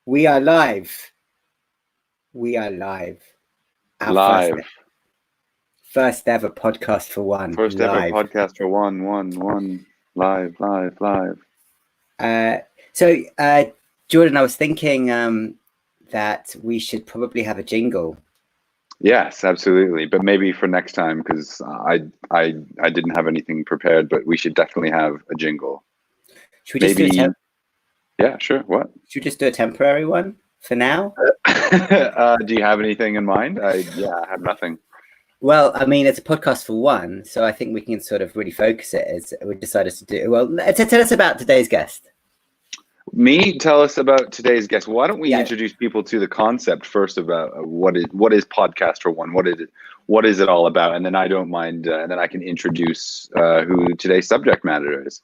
We are live. We are live. Our Live. First ever podcast for one. First live. ever podcast for one. Live. So, Jordan, I was thinking that we should probably have a jingle. Yes, absolutely. But maybe for next time, because I didn't have anything prepared, but we should definitely have a jingle. Should we just do Yeah, sure. What? Should we just do a temporary one for now? Do you have anything in mind? I have nothing. Well, I mean, it's a podcast for one, so I think we can sort of really focus it as we decided to do. Well, tell us about today's guest. Tell us about today's guest. Why don't we introduce people to the concept first about what is podcast for one? What is it all about? And then I don't mind, and then I can introduce who today's subject matter is.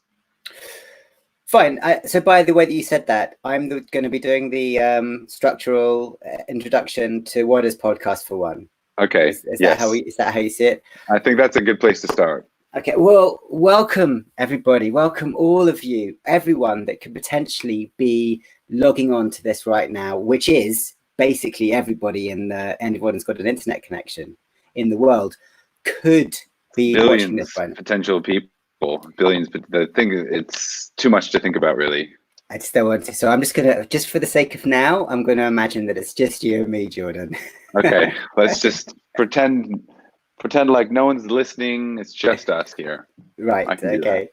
Fine. So by the way that you said that, I'm going to be doing the structural introduction to what is podcast for one. Okay. Is that how you see it? I think that's a good place to start. Okay. Well, welcome everybody. Welcome all of you, everyone that could potentially be logging on to this right now, which is basically everybody anyone who's got an internet connection in the world could be watching this right now. Potential people. Billions, but the thing, it's too much to think about, really. I still want to. So I'm just for the sake of now, I'm going to imagine that it's just you and me, Jordan. Okay, let's just pretend like no one's listening. It's just us here. Right. Okay.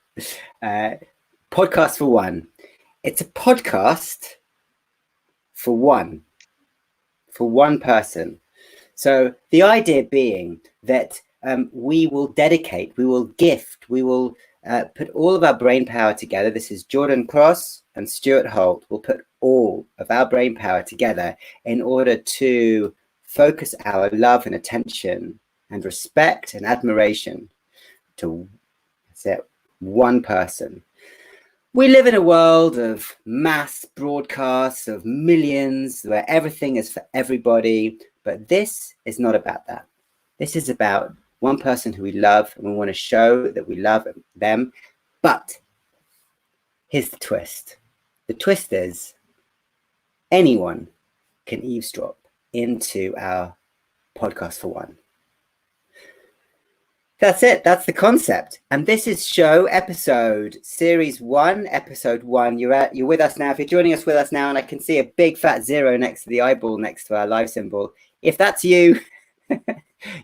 Podcast for one. It's a podcast for one person. So the idea being that we will put all of our brain power together. This is Jordan Cross and Stuart HOlt. We'll put all of our brain power together in order to focus our love and attention and respect and admiration to one person. We live in a world of mass broadcasts of millions where everything is for everybody, but this is not about that. This is about one person who we love, and we want to show that we love them. But here's the twist. The twist is anyone can eavesdrop into our podcast for one. That's it. That's the concept. And this is series 1, episode 1. You're with us now. If you're joining us with us now, and I can see a big fat 0 next to the eyeball next to our live symbol. If that's you,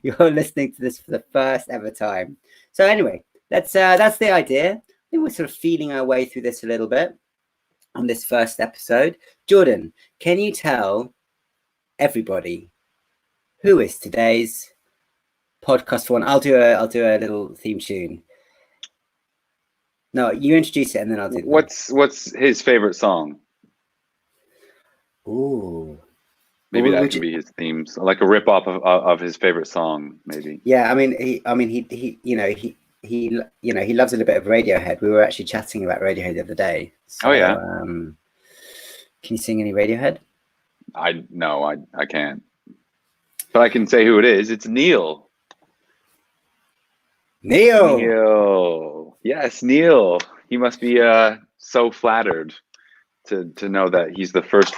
you're listening to this for the first ever time. So anyway, that's the idea. I think we're sort of feeling our way through this a little bit on this first episode. Jordan, can you tell everybody who is today's podcast for one? I'll do a little theme tune. No, you introduce it and then I'll do it. What's his favorite song? Ooh. Maybe that could be his themes, like a rip off of his favorite song, maybe. Yeah, he loves a little bit of Radiohead. We were actually chatting about Radiohead the other day. So, can you sing any Radiohead? No, I can't. But I can say who it is. It's Neil. Neil. Yes, Neil. He must be so flattered to know that he's the first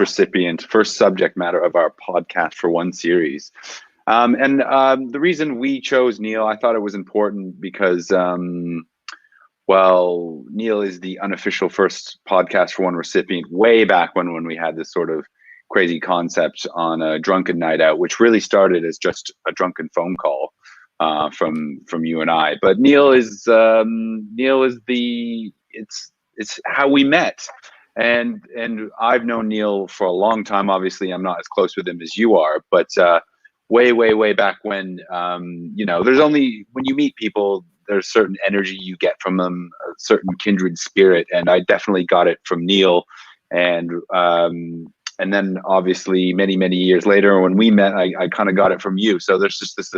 subject matter of our podcast for one series. And the reason we chose Neil, I thought it was important because, Neil is the unofficial first podcast for one recipient way back when we had this sort of crazy concept on a drunken night out, which really started as just a drunken phone call from you and I. But it's how we met. And I've known Neil for a long time. Obviously, I'm not as close with him as you are, but way back when, there's only, when you meet people, there's certain energy you get from them, a certain kindred spirit. And I definitely got it from Neil. And then obviously many years later when we met, I kind of got it from you. So there's just this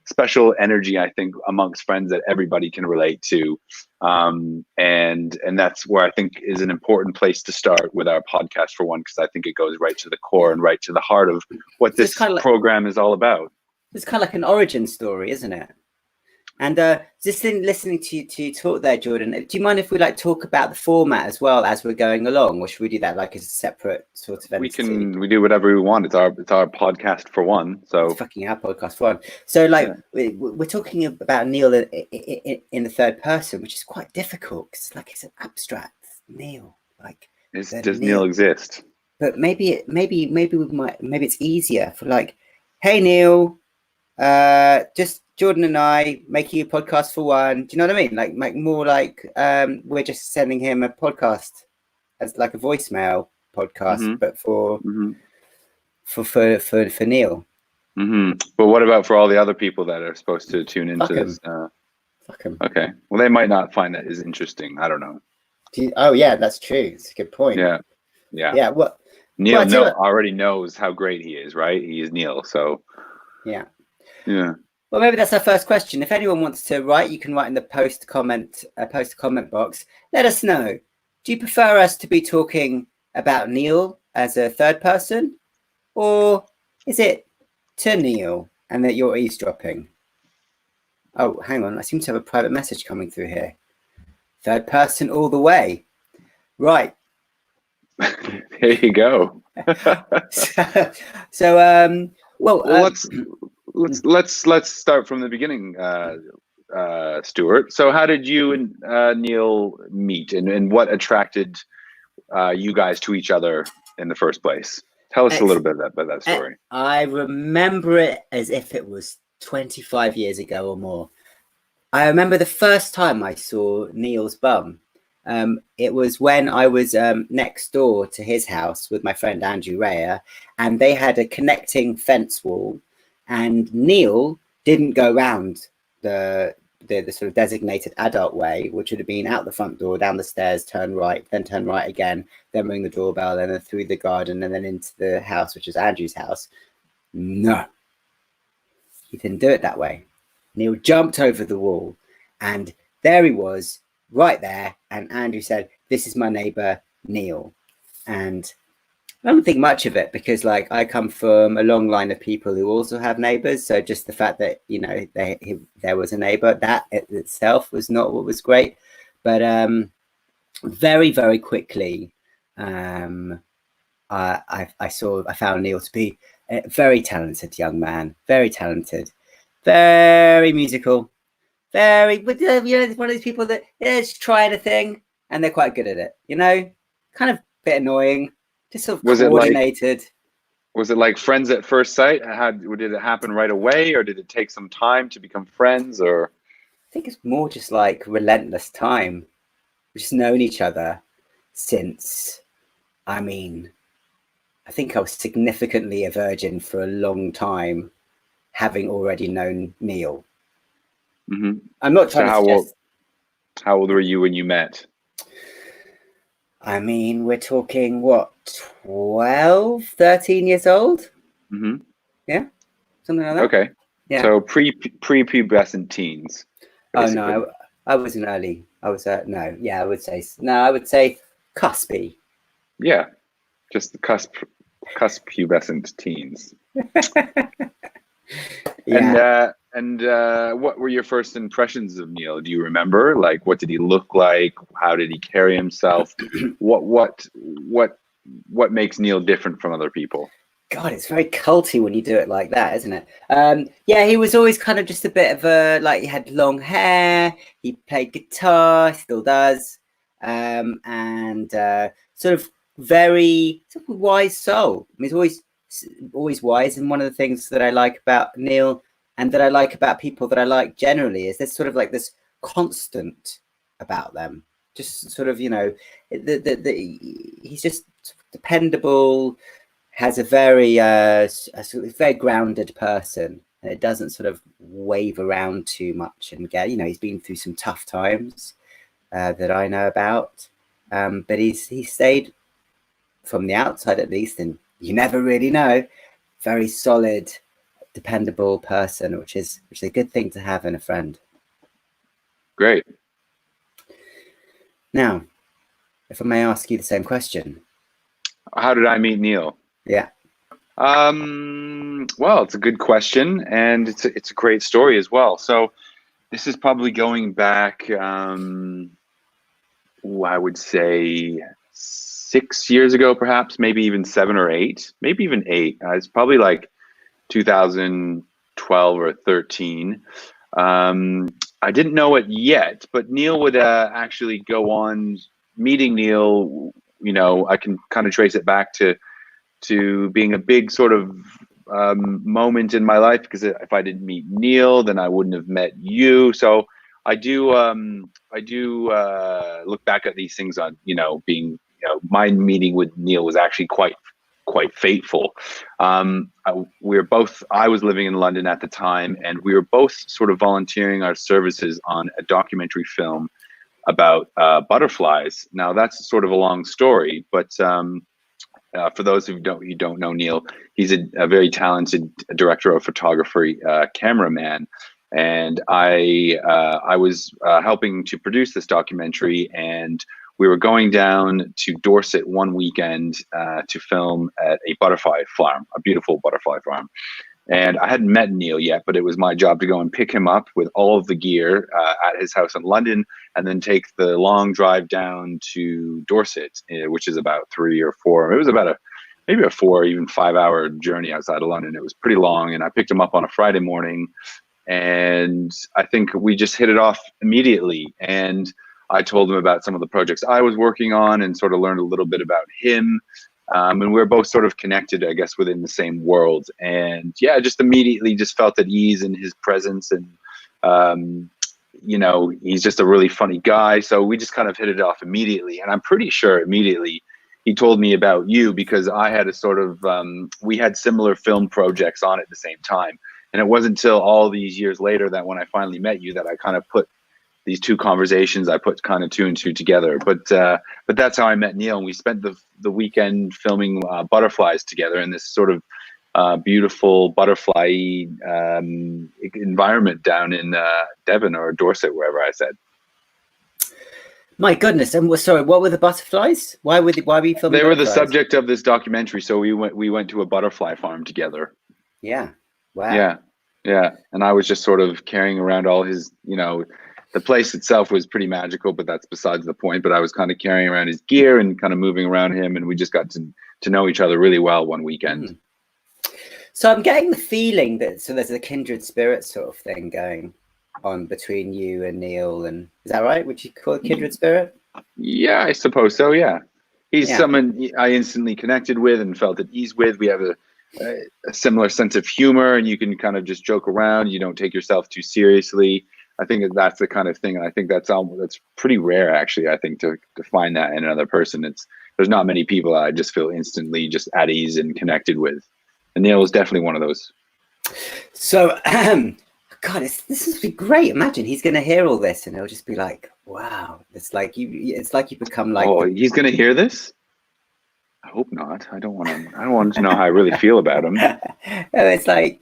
special energy, I think, amongst friends that everybody can relate to. And that's where I think is an important place to start with our podcast for one, because I think it goes right to the core and right to the heart of what this program is all about. It's kind of like an origin story, isn't it? And just in listening to you talk there, Jordan, do you mind if we like talk about the format as well as we're going along, or should we do that like as a separate sort of entity? We do whatever we want. It's our podcast for one. So it's fucking our podcast for one. So like we're talking about Neil in the third person, which is quite difficult because like it's an abstract Neil. Like does Neil exist? But maybe it's easier for like, hey Neil, just Jordan and I making a podcast for one. Do you know what I mean? Like more like we're just sending him a podcast as like a voicemail podcast, but for Neil. But what about for all the other people that are supposed to tune into this? Fuck 'em. Okay. Well, they might not find that as interesting. I don't know. Oh yeah, that's true. It's a good point. Yeah. What Neil already knows how great he is, right? He is Neil, so yeah. Well, maybe that's our first question. If anyone wants to write, you can write in the post comment box. Let us know. Do you prefer us to be talking about Neil as a third person, or is it to Neil and that you're eavesdropping? Oh, hang on. I seem to have a private message coming through here. Third person all the way. Right. There you go. Let's start from the beginning, Stuart. So how did you and Neil meet, and what attracted you guys to each other in the first place? Tell us a little bit about that story. I remember it as if it was 25 years ago or more. I remember the first time I saw Neil's bum. It was when I was next door to his house with my friend Andrew Raya, and they had a connecting fence wall, and Neil didn't go round the sort of designated adult way, which would have been out the front door, down the stairs, turn right, then turn right again, then ring the doorbell, and then through the garden, and then into the house, which is Andrew's house. No, he didn't do it that way. Neil jumped over the wall, and there he was, right there. And Andrew said, "This is my neighbor, Neil." And I don't think much of it because, like, I come from a long line of people who also have neighbors. So just the fact that, you know, there was a neighbor, that itself was not what was great. But very, very quickly, I found Neil to be a very talented young man, very talented, very musical, very, you know, one of these people that just trying a thing and they're quite good at it, you know, kind of a bit annoying, just sort of coordinated. Was it like friends at first sight? Did it happen right away, or did it take some time to become friends? Or I think it's more just like relentless time. We've just known each other since, I mean, I think I was significantly a virgin for a long time, having already known Neil. I'm not trying to suggest... How old were you when you met? I mean, we're talking, what, 12, 13 years old? Yeah, something like that. Okay. Yeah. So pre-pubescent teens. Basically. Oh, no, I wasn't early. I was, I would say cuspy. Yeah, just the cusp pubescent teens. Yeah. And what were your first impressions of Neil? Do you remember? Like, what did he look like? How did he carry himself? What makes Neil different from other people? God, it's very culty when you do it like that, isn't it? Yeah, he was always kind of just a bit of a, like, he had long hair, he played guitar, still does, and sort of very sort of wise soul. I mean, he's always wise, and one of the things that I like about Neil and that I like about people that I like generally is there's sort of like this constant about them. Just sort of, you know, he's just dependable, has a very very grounded person, and it doesn't sort of wave around too much and get, you know, he's been through some tough times that I know about, but he stayed, from the outside at least, and you never really know, very solid, dependable person, which is a good thing to have in a friend. Great. Now, if I may ask you the same question. How did I meet Neil? Yeah. Well, it's a good question, and it's a great story as well. So This is probably going back, I would say 6 years ago, perhaps, maybe even 7 or 8, maybe even 8. It's probably like 2012 or 13. I didn't know it yet, but Neil would actually go on. Meeting Neil, I can kind of trace it back to being a big sort of moment in my life, because if I didn't meet Neil, then I wouldn't have met you. So I do look back at these things on being my meeting with Neil was actually quite fateful. I was living in London at the time, and we were both sort of volunteering our services on a documentary film about butterflies. Now that's sort of a long story, but for those who don't know Neil, he's a very talented director of photography, cameraman, and I was helping to produce this documentary, and we were going down to Dorset one weekend to film at a butterfly farm, a beautiful butterfly farm. And I hadn't met Neil yet, but it was my job to go and pick him up with all of the gear at his house in London, and then take the long drive down to Dorset, which is about 3 or 4. It was about maybe a 4 or even 5 hour journey outside of London. It was pretty long, and I picked him up on a Friday morning, and I think we just hit it off immediately. And I told him about some of the projects I was working on, and sort of learned a little bit about him. And we were both sort of connected, I guess, within the same world. And yeah, just immediately just felt at ease in his presence. And, he's just a really funny guy. So we just kind of hit it off immediately. And I'm pretty sure immediately he told me about you, because I had a sort of, we had similar film projects on at the same time. And it wasn't until all these years later that when I finally met you that I kind of put these two conversations, I put kind of 2 and 2 together. But that's how I met Neil, and we spent the weekend filming butterflies together in this sort of beautiful butterfly environment down in Devon or Dorset, wherever I said. My goodness! And sorry, what were the butterflies? Why were you filming? They were the subject of this documentary, so we went to a butterfly farm together. Yeah. Wow. Yeah. And I was just sort of carrying around all his, the place itself was pretty magical, but that's besides the point. But I was kind of carrying around his gear and kind of moving around him, and we just got to know each other really well one weekend. So I'm getting the feeling that there's a kindred spirit sort of thing going on between you and Neil, and is that right? Would you call it kindred spirit? Yeah, I suppose so. Yeah, he's someone I instantly connected with and felt at ease with. We have a similar sense of humor, and you can kind of just joke around. You don't take yourself too seriously. I think that's the kind of thing, and I think that's pretty rare, actually. I think to find that in another person, there's not many people that I just feel instantly just at ease and connected with, and Neil is definitely one of those. So, God, this is great. Imagine he's going to hear all this, and he'll just be like, "Wow!" It's like you become like. Oh, he's going to hear this? I hope not. I don't want to know how I really feel about him. It's like,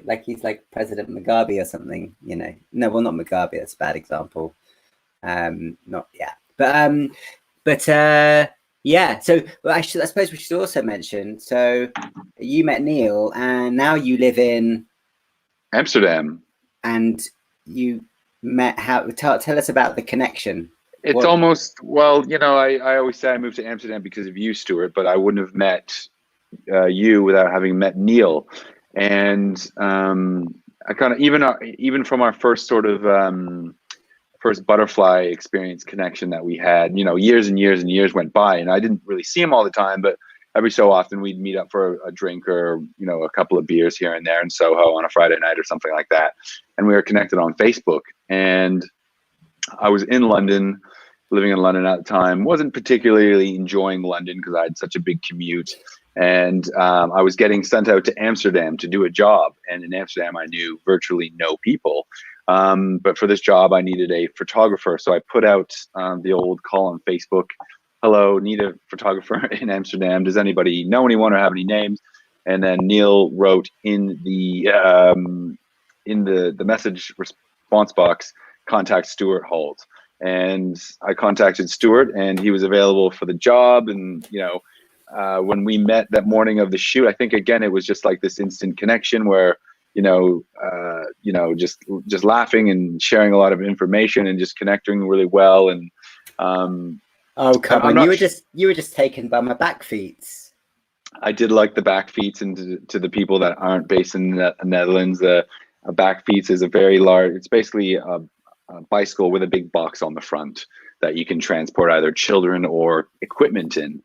like he's like President Mugabe or something, No, well, not Mugabe. That's a bad example. Not yeah, but yeah. So well, I suppose we should also mention. So you met Neil, and now you live in Amsterdam. And you met tell us about the connection. It's almost, well, I always say I moved to Amsterdam because of you, Stuart, but I wouldn't have met you without having met Neil. And I kind of, even from our first sort of first butterfly experience connection that we had, years and years and years went by, and I didn't really see him all the time, but every so often we'd meet up for a drink or, a couple of beers here and there in Soho on a Friday night or something like that. And we were connected on Facebook. And I was in London, living in London at the time, wasn't particularly enjoying London because I had such a big commute. And I was getting sent out to Amsterdam to do a job. And in Amsterdam, I knew virtually no people. But for this job, I needed a photographer. So I put out the old call on Facebook. Hello, need a photographer in Amsterdam. Does anybody know anyone or have any names? And then Neil wrote in the message response box, contact Stuart HOlt. And I contacted Stuart, and he was available for the job. And, when we met that morning of the shoot, I think, again, it was just like this instant connection where, just laughing and sharing a lot of information and just connecting really well. And oh, come on, you were just taken by my back feet. I did like the back feet, and to the people that aren't based in the Netherlands, a back feet is a very large. It's basically a bicycle with a big box on the front that you can transport either children or equipment in.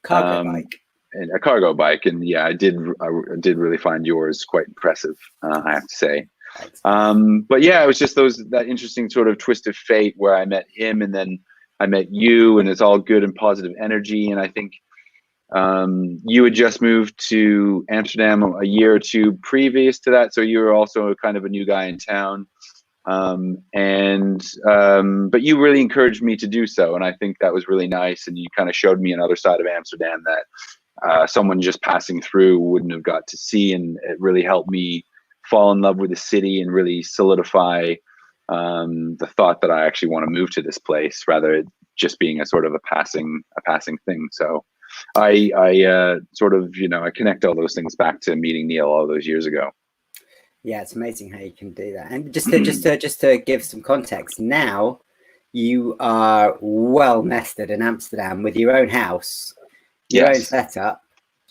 Cargo bike. And a cargo bike. And yeah, I did really find yours quite impressive, I have to say. But yeah, it was just that interesting sort of twist of fate where I met him and then I met you, and it's all good and positive energy. And I think you had just moved to Amsterdam a year or two previous to that, so you were also kind of a new guy in town. But you really encouraged me to do so, and I think that was really nice. And you kind of showed me another side of Amsterdam that someone just passing through wouldn't have got to see, and it really helped me fall in love with the city and really solidify the thought that I actually want to move to this place, rather than just being a sort of a passing thing. So I sort of, I connect all those things back to meeting Neil all those years ago. Yeah, it's amazing how you can do that. And just to give some context, now you are well nested in Amsterdam with your own house, your own setup,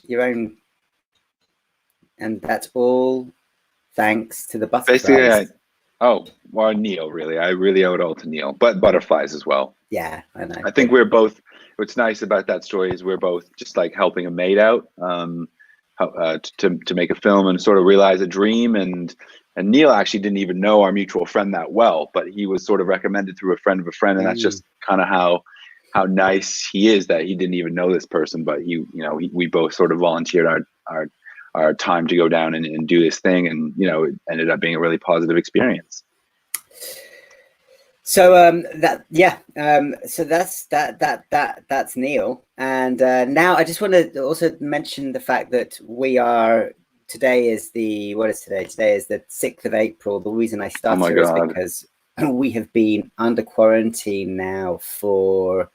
and that's all thanks to the butterflies. Basically, Neil, really. I really owe it all to Neil, but butterflies as well. Yeah, I know. I think we're both, what's nice about that story is we're both just like helping a mate out to make a film and sort of realize a dream. And Neil actually didn't even know our mutual friend that well, but he was sort of recommended through a friend of a friend. And that's just kind of how nice he is, that he didn't even know this person, but we both sort of volunteered our time to go down and do this thing. And, it ended up being a really positive experience. So so that's Neil. And now I just want to also mention the fact that today is the 6th of April. The reason I started is because we have been under quarantine now for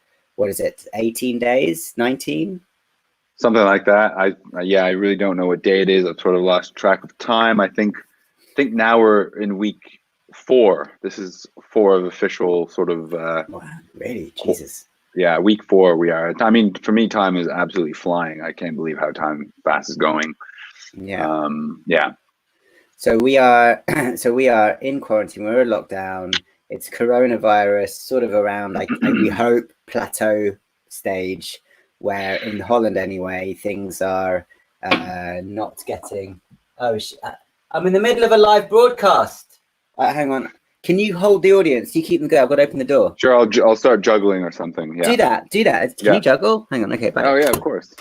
18 days, 19? Something like that. I really don't know what day it is. I've sort of lost track of time. I think now we're in week 4. This is 4 of official sort of wow, really? Jesus. Yeah, week 4 we are. I mean, for me, time is absolutely flying. I can't believe how time fast is going. Yeah. Yeah. So we are in quarantine. We're in lockdown. It's coronavirus sort of around like we hope plateau stage, where in Holland anyway things are not getting. I'm in the middle of a live broadcast. Hang on. Can you hold the audience? You keep them going. I've got to open the door. Sure, I'll start juggling or something. Yeah. Do that. Can you juggle? Hang on. Okay, bye. Oh yeah, of course.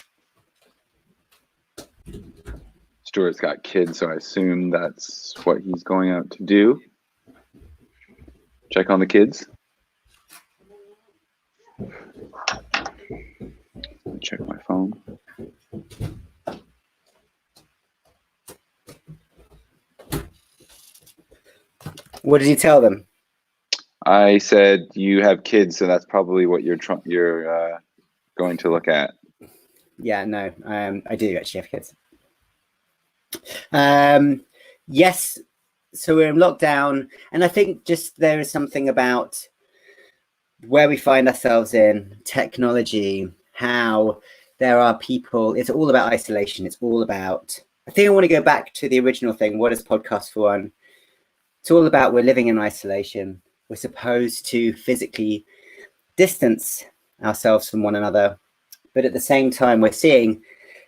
Stuart's got kids, so I assume that's what he's going out to do. Check on the kids. Check my phone. What did you tell them? I said you have kids, so that's probably what you're going to look at. Yeah, no, I do actually have kids. Yes, so we're in lockdown, and I think just there is something about where we find ourselves in technology, how there are people. It's all about isolation. It's all about. I think I want to go back to the original thing. What is Podcast for One? It's all about we're living in isolation. We're supposed to physically distance ourselves from one another. But at the same time, we're seeing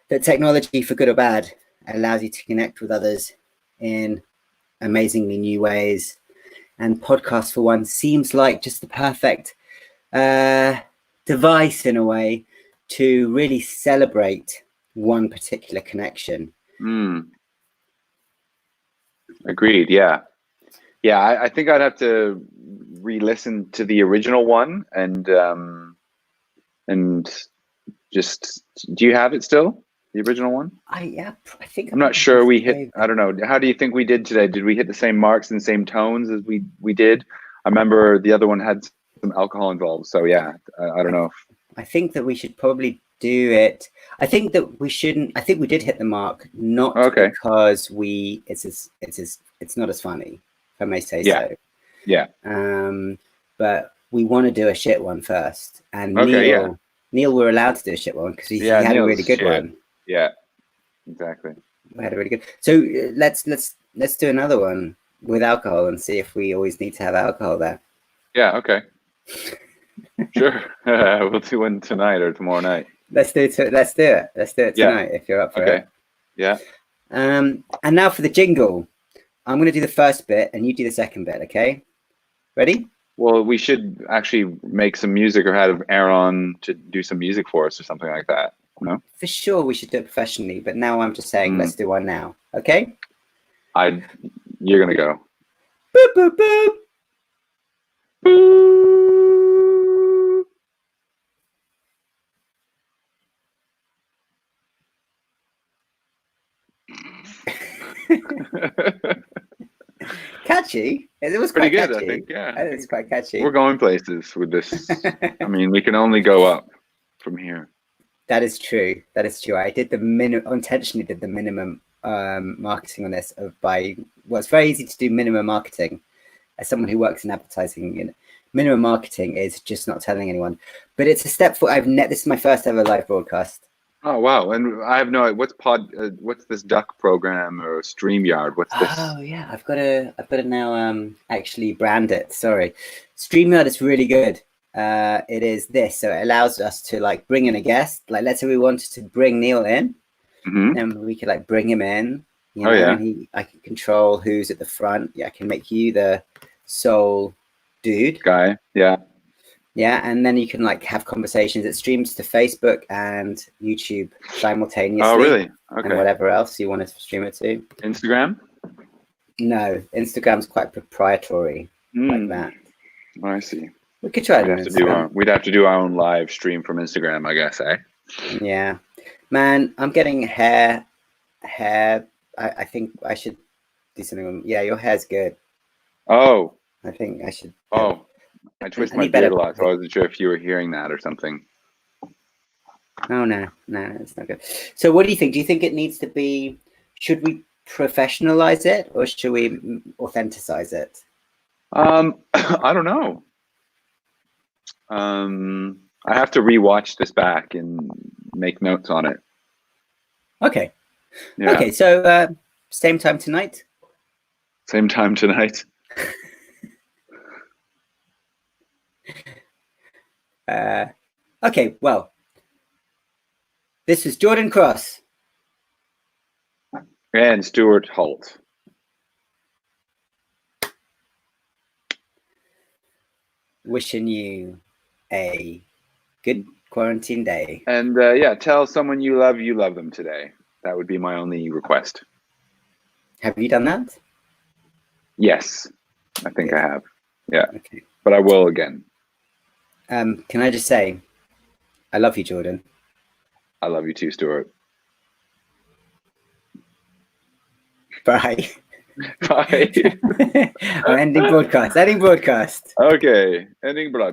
that technology, for good or bad, allows you to connect with others in amazingly new ways. And Podcast for One seems like just the perfect device in a way to really celebrate one particular connection. Agreed. Yeah. I think I'd have to re-listen to the original one and just. Do you have it still? The original one? I think. I'm not sure we hit. I don't know. How do you think we did today? Did we hit the same marks and same tones as we did? I remember the other one had some alcohol involved. So yeah, I don't know. I think that we should probably do it. I think that we shouldn't. I think we did hit the mark, not because it's not as funny, if I may say so. Yeah. But we want to do a shit one first, and Neil, we're allowed to do a shit one because he had a really good one. Yeah, exactly. We had a really good. So let's do another one with alcohol and see if we always need to have alcohol there. Yeah. Okay. Sure. We'll do one tonight or tomorrow night. Let's do it tonight if you're up for it. Yeah. And now for the jingle. I'm going to do the first bit and you do the second bit, okay? Ready? Well, we should actually make some music or have Aaron to do some music for us or something like that. No? For sure we should do it professionally, but now I'm just saying let's do one now, okay? You're going to go. Boop, boop, boop. Catchy. It was pretty quite good, catchy. I think. Yeah, it's quite catchy. We're going places with this. I mean, we can only go up from here. That is true. I did intentionally did the minimum marketing on this it's very easy to do minimum marketing. As someone who works in advertising, minimum marketing is just not telling anyone. But it's a step forward. This is my first ever live broadcast. Oh wow! And I have no idea what's this duck program or StreamYard? What's this? Oh yeah, I've got to now actually brand it. Sorry, StreamYard is really good. It is this, so it allows us to like bring in a guest. Like let's say we wanted to bring Neil in, then we could like bring him in. You know, and I can control who's at the front. Yeah, I can make you the sole dude guy. Yeah, and then you can like have conversations. It streams to Facebook and YouTube simultaneously. Oh, really? Okay. And whatever else you want to stream it to. Instagram? No, Instagram's quite proprietary like that. Oh, I see. We could try it. We'd have to do our own live stream from Instagram, I guess, eh? Yeah, man, I'm getting hair. I think I should do something. Yeah, your hair's good. Oh. I think I should. Oh. I twist my beard a lot, so I wasn't sure if you were hearing that or something. Oh, no, it's not good. So what do you think? Do you think it needs to be, should we professionalize it or should we authenticize it? I don't know. I have to rewatch this back and make notes on it. Okay. Yeah. Okay, so same time tonight? Same time tonight. Okay, well, this is Jordan Cross and Stuart HOlt. Wishing you a good quarantine day. And tell someone you love them today. That would be my only request. Have you done that? Yes, I think I have. Yeah, okay. But I will again. Can I just say, I love you, Jordan. I love you too, Stuart. Bye. Bye. Ending broadcast. Okay, ending broadcast.